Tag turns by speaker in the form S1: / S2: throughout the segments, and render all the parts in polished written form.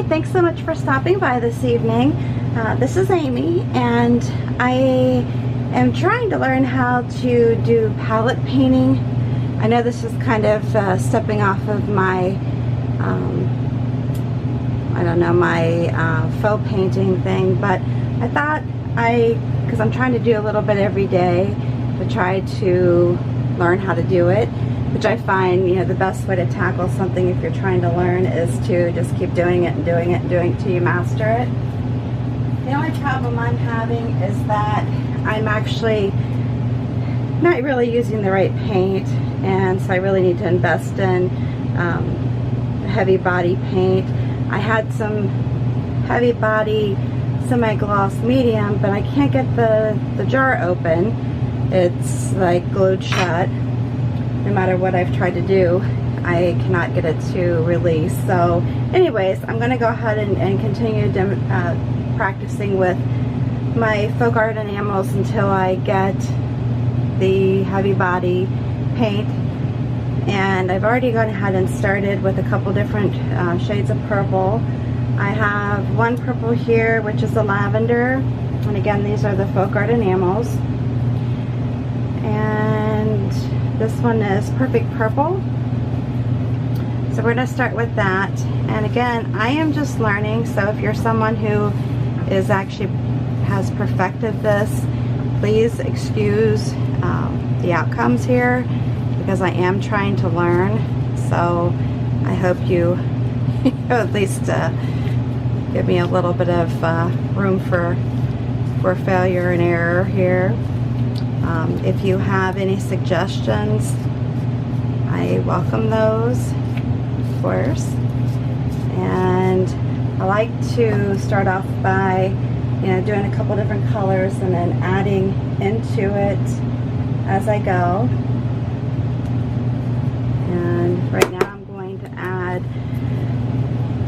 S1: thanks so much for stopping by this evening. This is Amy, and I am trying to learn how to do palette painting. I know this is kind of stepping off of my, I don't know, my faux painting thing, but I thought because I'm trying to do a little bit every day to try to learn how to do it, which I find, you know, the best way to tackle something if you're trying to learn is to just keep doing it and doing it and doing it till you master it. The only problem I'm having is that I'm actually not really using the right paint, and so I really need to invest in heavy body paint. I had some heavy body semi-gloss medium, but I can't get the jar open. It's like glued shut. No matter what I've tried to do, I cannot get it to release. So anyways, I'm going to go ahead and continue practicing with my faux garden enamels until I get the heavy body paint. And I've already gone ahead and started with a couple different shades of purple. I have one purple here, which is the lavender, and again, these are the faux garden enamels. And this one is perfect purple. So we're going to start with that. And again, I am just learning, so if you're someone who is actually has perfected this, please excuse the outcomes here, because I am trying to learn. So I hope you at least give me a little bit of room for failure and error here. If you have any suggestions, I welcome those, of course. And I like to start off by, you know, doing a couple different colors and then adding into it as I go. And right now I'm going to add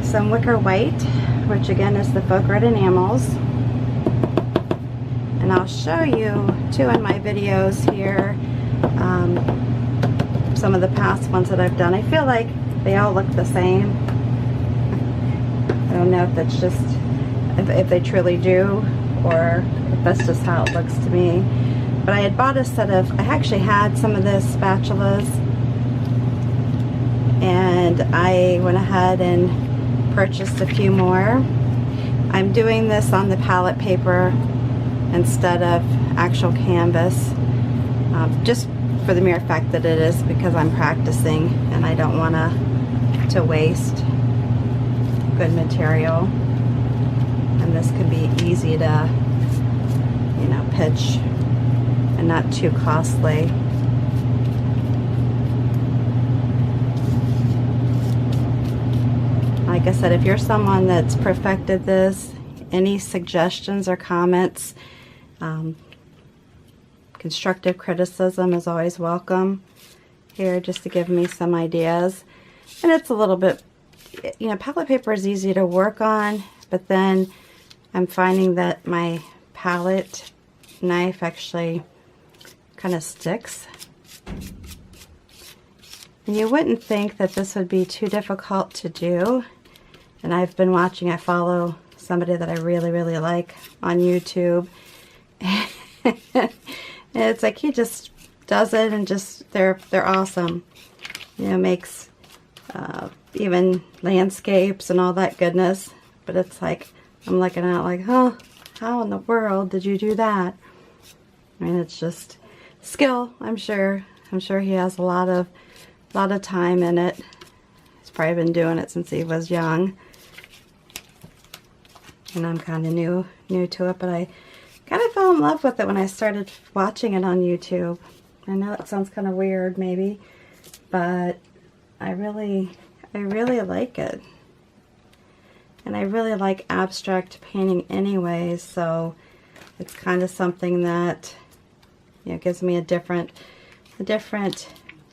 S1: some Wicker white, which again is the faux garden enamels. And I'll show you too in my videos here some of the past ones that I've done. I feel like they all look the same. I don't know if that's just if they truly do, or if that's just how it looks to me. But I had bought a set of, I actually had some of the spatulas, and I went ahead and purchased a few more. I'm doing this on the palette paper instead of actual canvas, just for the mere fact that it is because I'm practicing and I don't want to waste good material. And this can be easy to, you know, pitch and not too costly. Like I said, if you're someone that's perfected this, any suggestions or comments, constructive criticism is always welcome here, just to give me some ideas. And it's a little bit, you know, palette paper is easy to work on, but then I'm finding that my palette knife actually kind of sticks. And you wouldn't think that this would be too difficult to do. And I've been watching, I follow somebody that I really, really like on YouTube. And it's like he just does it, and just they're awesome. You know, makes even landscapes and all that goodness. But it's like I'm looking at it like, huh, how in the world did you do that? I mean, it's just skill. I'm sure he has a lot of time in it. He's probably been doing it since he was young. And I'm kind of new to it, but I kind of fell in love with it when I started watching it on YouTube. I know it sounds kind of weird maybe, but I really like it. And I really like abstract painting anyway, so it's kind of something that, you know, gives me a different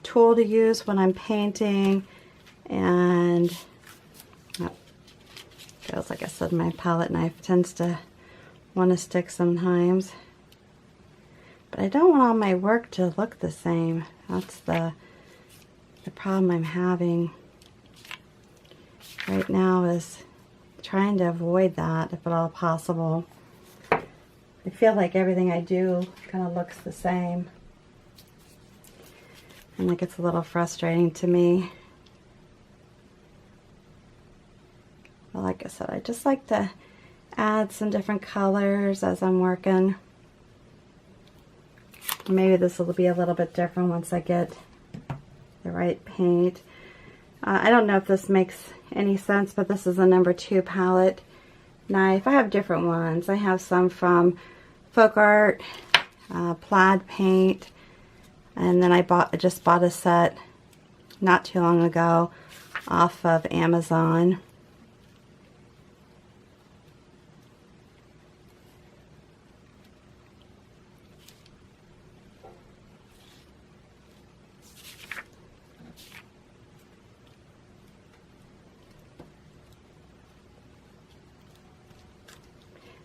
S1: tool to use when I'm painting. And feels like I said, my palette knife tends to want to stick sometimes. But I don't want all my work to look the same. That's the problem I'm having right now, is trying to avoid that if at all possible. I feel like everything I do kind of looks the same. And like it's a little frustrating to me. But like I said, I just like to add some different colors as I'm working. Maybe this will be a little bit different once I get the right paint. I don't know if this makes any sense, but this is a number 2 palette knife. I have different ones. I have some from Folk Art, plaid paint, and then I just bought a set not too long ago off of Amazon.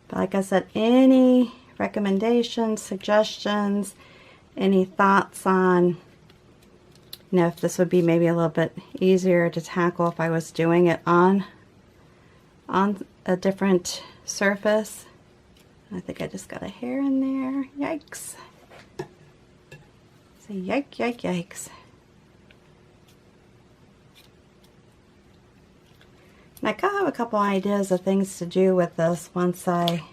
S1: But like I said, any recommendations, suggestions, any thoughts on, you know, if this would be maybe a little bit easier to tackle if I was doing it on a different surface. I think I just got a hair in there. Yikes. So yikes. And I kind of have a couple ideas of things to do with this once I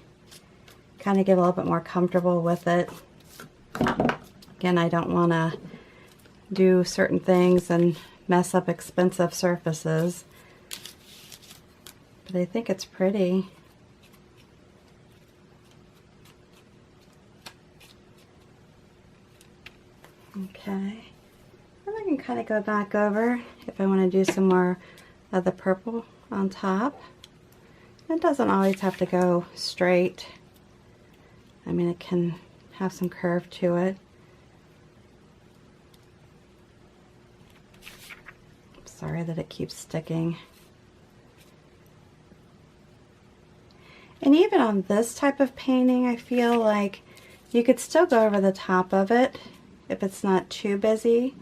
S1: kind of get a little bit more comfortable with it. Again, I don't want to do certain things and mess up expensive surfaces. But I think it's pretty. Okay. And I can kind of go back over if I want to do some more of the purple on top. It doesn't always have to go straight. I mean, it can have some curve to it. Sorry that it keeps sticking. And even on this type of painting, I feel like you could still go over the top of it if it's not too busy.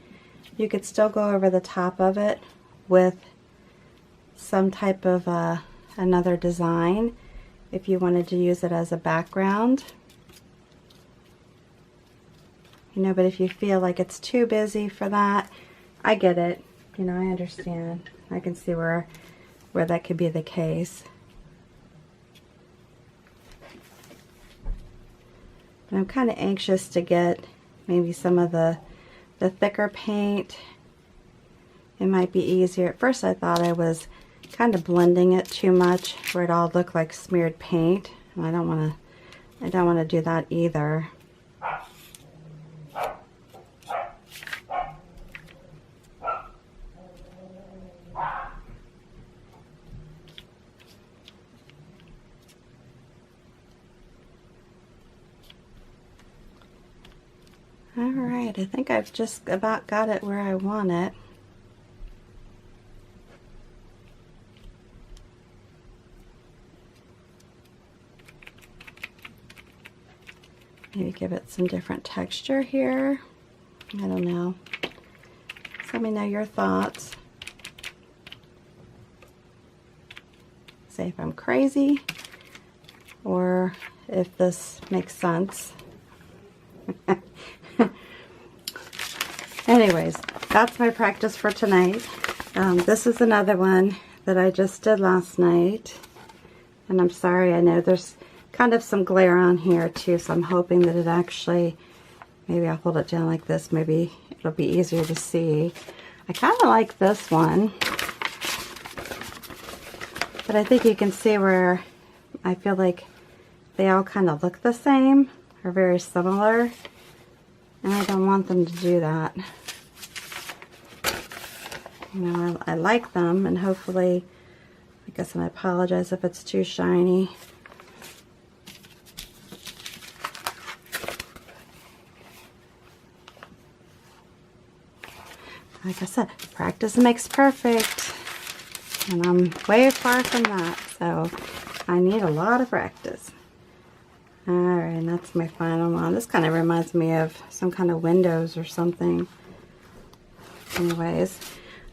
S1: You could still go over the top of it with some type of another design if you wanted to use it as a background. You know, but if you feel like it's too busy for that, I get it. You know, I understand. I can see where that could be the case. But I'm kind of anxious to get maybe some of the thicker paint. It might be easier. At first I thought I was kind of blending it too much where it all looked like smeared paint. And I don't want to do that either. Alright, I think I've just about got it where I want it. Maybe give it some different texture here. I don't know. So let me know your thoughts. Say if I'm crazy or if this makes sense. Anyways, that's my practice for tonight. This is another one that I just did last night. And I'm sorry, I know there's kind of some glare on here too, so I'm hoping that it actually, maybe I'll hold it down like this, maybe it'll be easier to see. I kind of like this one, but I think you can see where I feel like they all kind of look the same, or very similar, and I don't want them to do that. You know, I like them, and hopefully, I guess, and I apologize if it's too shiny. Like I said, practice makes perfect, and I'm way far from that, so I need a lot of practice. Alright, and that's my final one. This kind of reminds me of some kind of windows or something. Anyways,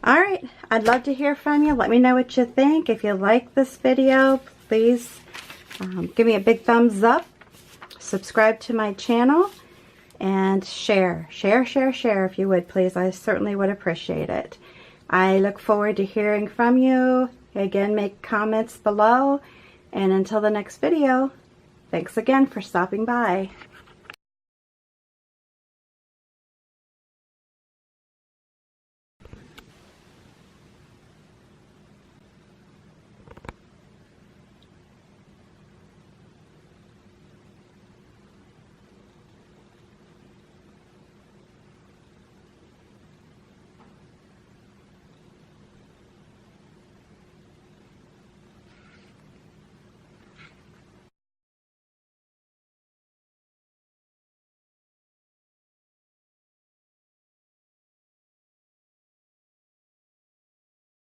S1: Alright, I'd love to hear from you. Let me know what you think. If you like this video, please give me a big thumbs up. Subscribe to my channel. And share if you would, please. I certainly would appreciate it. I look forward to hearing from you. Again, make comments below. And until the next video, thanks again for stopping by.